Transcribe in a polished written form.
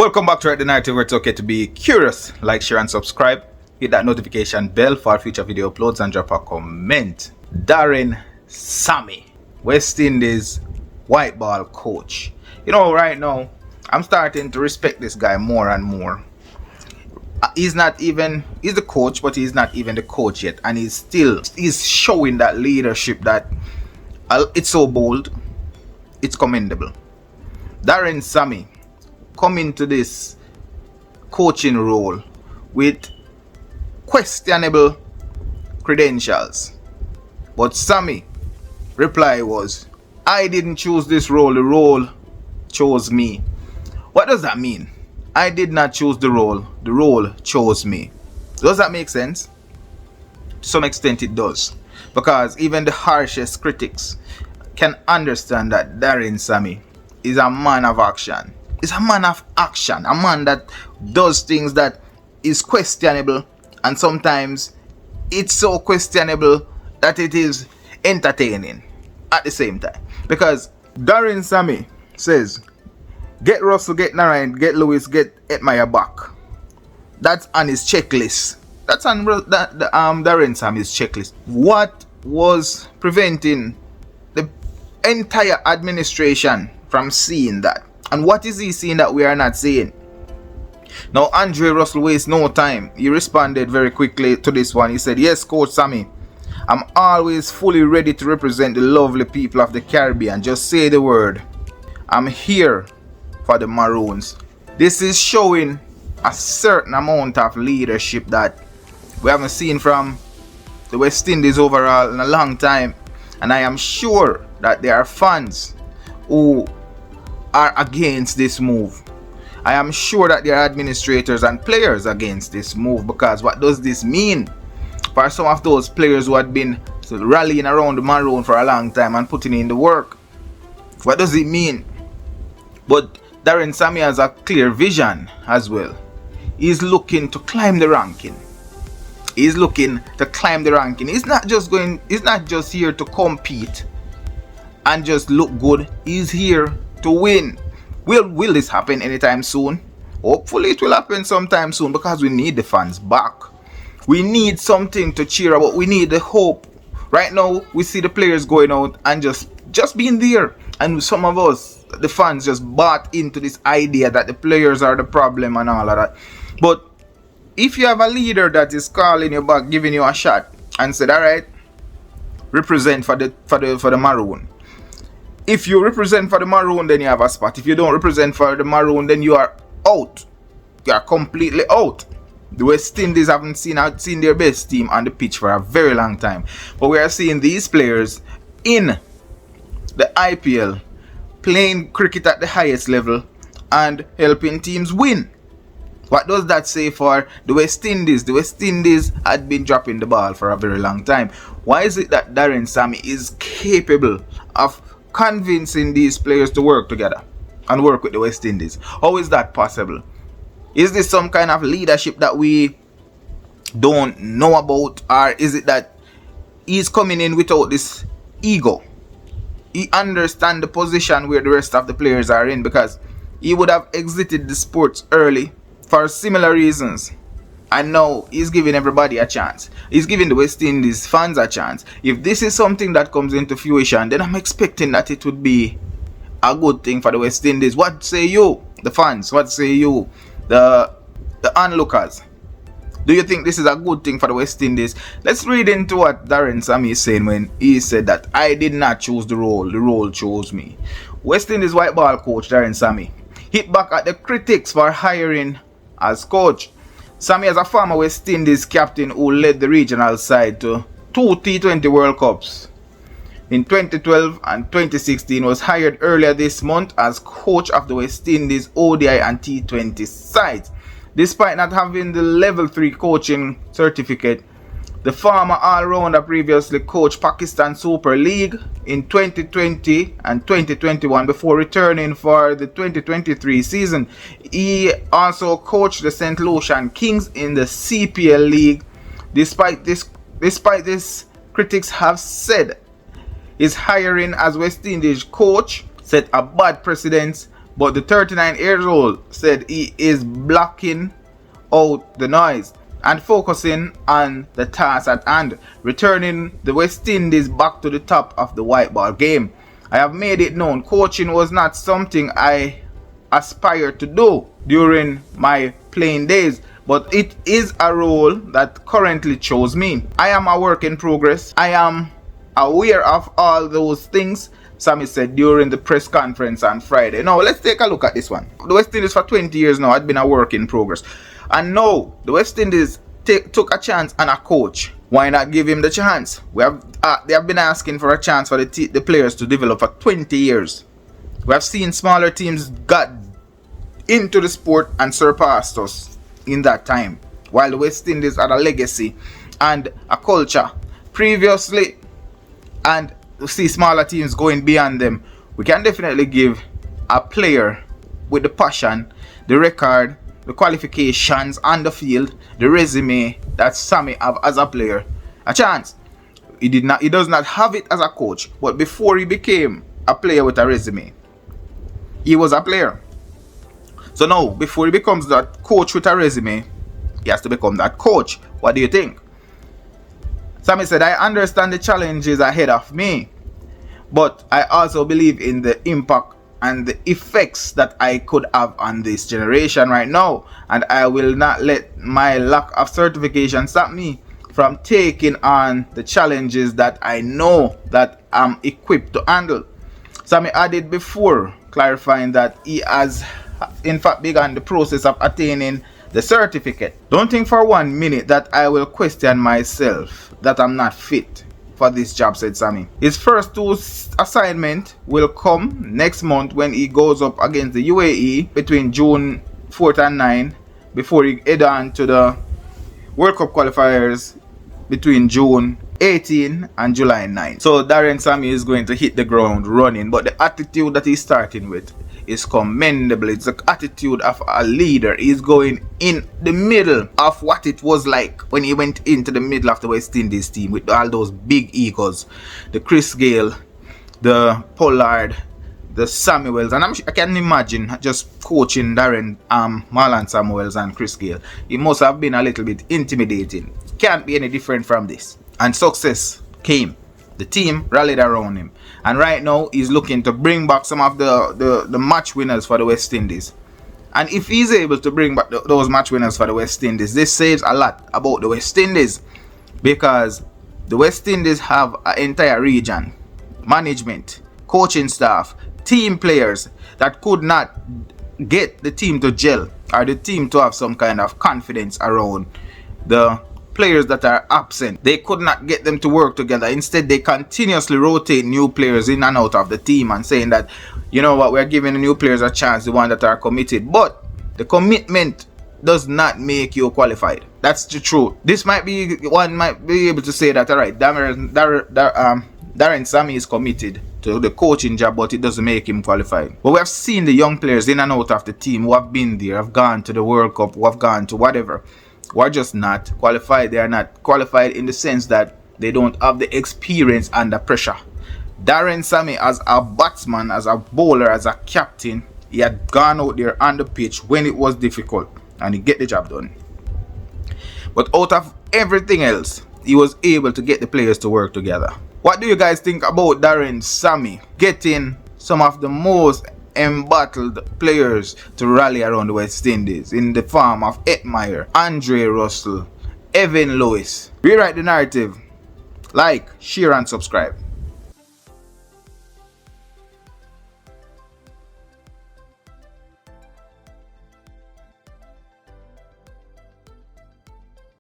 Welcome back to the Narrative, where it's okay to be curious. Like, share, and subscribe. Hit that notification bell for future video uploads and drop a comment. Daren Sammy, West Indies white ball coach. You know, right now, I'm starting to respect this guy more and more. He's the coach, but he's not even the coach yet. And he's showing that leadership that it's so bold, it's commendable. Daren Sammy come into this coaching role with questionable credentials, but Sammy reply was, I didn't choose this role, the role chose me. What does that mean? I did not choose the role chose me. Does that make sense? To some extent it does, because even the harshest critics can understand that Daren Sammy is a man of action. He's a man of action, a man that does things that is questionable, and sometimes it's so questionable that it is entertaining at the same time. Because Daren Sammy says, get Russel, get Darren, get Lewis, get Hetmyer back. That's on his checklist. That's on Daren Sammy's checklist. What was preventing the entire administration from seeing that? And what is he seeing that we are not seeing? Now, Russel wastes no time. He responded very quickly to this one. He said, yes, Coach Sammy, I'm always fully ready to represent the lovely people of the Caribbean. Just say the word. I'm here for the Maroons. This is showing a certain amount of leadership that we haven't seen from the West Indies overall in a long time. And I am sure that there are fans who are against this move. I am sure that there are administrators and players against this move, because what does this mean for some of those players who had been rallying around the Maroon for a long time and putting in the work? What does it mean? But Daren Sammy has a clear vision as well. He's looking to climb the ranking. He's not just here to compete and just look good. He's here to win. Will this happen anytime soon? Hopefully it will happen sometime soon, because we need the fans back. We need something to cheer about. We need the hope. Right now we see the players going out and just being there, and some of us, the fans, just bought into this idea that the players are the problem and all of that. But if you have a leader that is calling you back, giving you a shot, and said, all right, represent for the Maroon. If you represent for the Maroon, then you have a spot. If you don't represent for the Maroon, then you are out. You are completely out. The West Indies haven't seen their best team on the pitch for a very long time. But we are seeing these players in the IPL playing cricket at the highest level and helping teams win. What does that say for the West Indies? The West Indies had been dropping the ball for a very long time. Why is it that Daren Sammy is capable of convincing these players to work together and work with the West Indies? How is that possible? Is this some kind of leadership that we don't know about, or is it that he's coming in without this ego? He understands the position where the rest of the players are in, because he would have exited the sports early for similar reasons. And now he's giving everybody a chance. He's giving the West Indies fans a chance. If this is something that comes into fruition, then I'm expecting that it would be a good thing for the West Indies. What say you, the fans? What say you, the onlookers? Do you think this is a good thing for the West Indies? Let's read into what Daren Sammy is saying when he said that I did not choose the role chose me. West Indies white ball coach Daren Sammy hit back at the critics for hiring as coach. Sammy, as a former West Indies captain who led the regional side to 2 T20 World Cups in 2012 and 2016, was hired earlier this month as coach of the West Indies ODI and T20 sides. Despite not having the level 3 coaching certificate, the former all-rounder previously coached Pakistan Super League in 2020 and 2021 before returning for the 2023 season. He also coached the St. Lucia Kings in the CPL League. Despite this, critics have said his hiring as West Indies coach set a bad precedent But the 39-year-old said he is blocking out the noise and focusing on the task at hand, returning the West Indies back to the top of the white ball game. I have made it known coaching was not something I aspired to do during my playing days, but it is a role that currently chose me. I am a work in progress. I am aware of all those things, Sammy said during the press conference on Friday. Now let's take a look at this one. The West Indies for 20 years now had been a work in progress, and now the West Indies took a chance on a coach. Why not give him the chance? They have been asking for a chance for the players to develop for 20 years. We have seen smaller teams got into the sport and surpassed us in that time, while the West Indies had a legacy and a culture previously, and to see smaller teams going beyond them. We can definitely give a player with the passion, the record, the qualifications on the field, the resume that Sammy have as a player a chance. He does not have it as a coach, but before he became a player with a resume, he was a player. So now, before he becomes that coach with a resume, he has to become that coach. What do you think? Sammy said, I understand the challenges ahead of me, but I also believe in the impact and the effects that I could have on this generation right now, and I will not let my lack of certification stop me from taking on the challenges that I know that I'm equipped to handle. Sammy added before clarifying that he has in fact begun the process of attaining the certificate. Don't think for 1 minute that I will question myself that I'm not fit for this job, said Sammy. His first 2 assignment will come next month when he goes up against the UAE between June 4th and 9th, before he head on to the World Cup qualifiers between June 18 and July 9. So Daren Sammy is going to hit the ground running, but the attitude that he's starting with is commendable. It's the attitude of a leader. He's going in the middle of what it was like when he went into the middle of the West Indies team with all those big egos, the Chris Gale, the Pollard, the Samuels, and I can imagine just coaching Darren, Marlon Samuels and Chris Gale. It must have been a little bit intimidating. Can't be any different from this. And success came. The team rallied around him, and right now he's looking to bring back some of the match winners for the West Indies. And if he's able to bring back those match winners for the West Indies, this says a lot about the West Indies, because the West Indies have an entire region, management, coaching staff, team players that could not get the team to gel or the team to have some kind of confidence around the players that are absent. They could not get them to work together. Instead, they continuously rotate new players in and out of the team and saying that, you know what, we're giving the new players a chance, the ones that are committed. But the commitment does not make you qualified. That's the truth. This might be, one might be able to say that, all right, Daren Sammy is committed to the coaching job, but it doesn't make him qualified. But we have seen the young players in and out of the team who have been there, have gone to the World Cup, who have gone to whatever, who are just not qualified. They are not qualified in the sense that they don't have the experience under pressure. Daren Sammy, as a batsman, as a bowler, as a captain, he had gone out there on the pitch when it was difficult, and he get the job done. But out of everything else, he was able to get the players to work together. What do you guys think about Daren Sammy getting some of the most embattled players to rally around the West Indies in the form of Hetmyer, Russel, Evan Lewis? Rewrite the narrative. Like, share and subscribe.